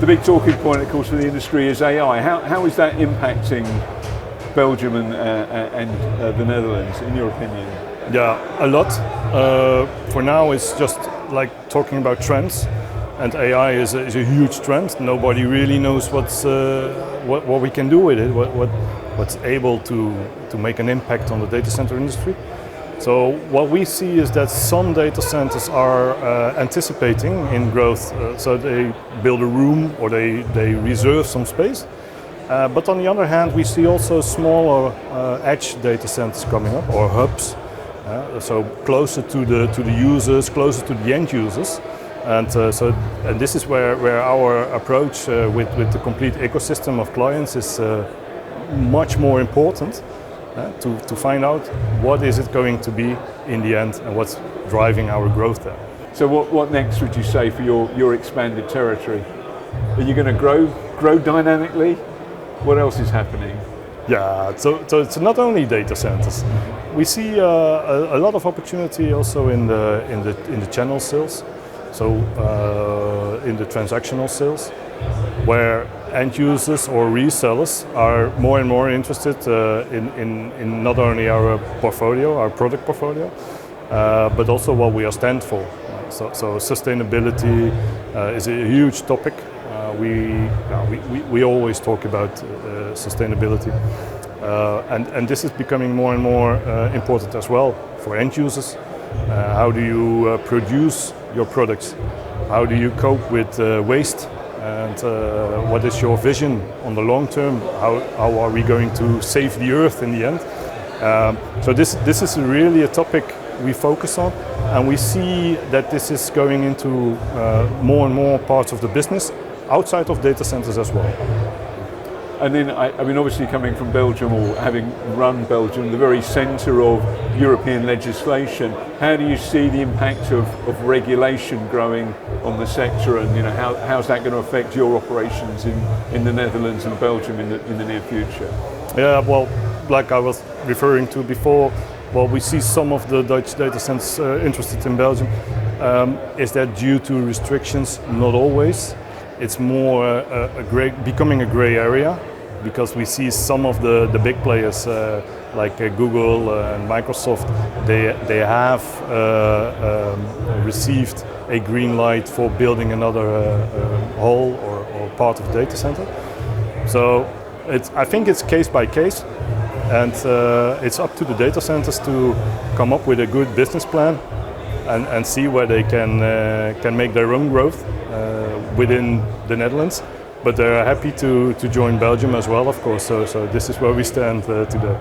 The big talking point, of course, for the industry is AI. How is that impacting Belgium and the Netherlands, in your opinion? Yeah, a lot. For now, it's just like talking about trends, and AI is a huge trend. Nobody really knows what we can do with it, what's able to make an impact on the data center industry. So what we see is that some data centers are anticipating in growth, so they build a room or they reserve some space. But on the other hand, we see also smaller edge data centers coming up, or hubs, so closer to the users, closer to the end users. And and this is where our approach with the complete ecosystem of clients is much more important. To find out what is it going to be in the end and what's driving our growth there. So what next would you say for your expanded territory? Are you going to grow dynamically? What else is happening? Yeah, so it's not only data centers. We see a lot of opportunity also in the channel sales, so in the transactional sales, where end users or resellers are more and more interested in not only our portfolio, our product portfolio, but also what we are stand for. So sustainability is a huge topic. We always talk about sustainability, and this is becoming more and more important as well for end users. How do you produce your products? How do you cope with waste? And what is your vision on the long term? How are we going to save the earth in the end? So this is really a topic we focus on, and we see that this is going into more and more parts of the business outside of data centers as well. And then, I mean, obviously coming from Belgium, or having run Belgium, the very centre of European legislation, how do you see the impact of regulation growing on the sector, and how's that going to affect your operations in the Netherlands and Belgium in the near future? Yeah, well, like I was referring to before, we see some of the Dutch data centers interested in Belgium. Is that due to restrictions? Not always. It's more becoming a grey area, because we see some of the big players like Google and Microsoft, they have received a green light for building another hall or part of the data center. So I think it's case by case, and it's up to the data centers to come up with a good business plan and see where they can make their own growth within the Netherlands, but they're happy to join Belgium as well, of course. So this is where we stand today.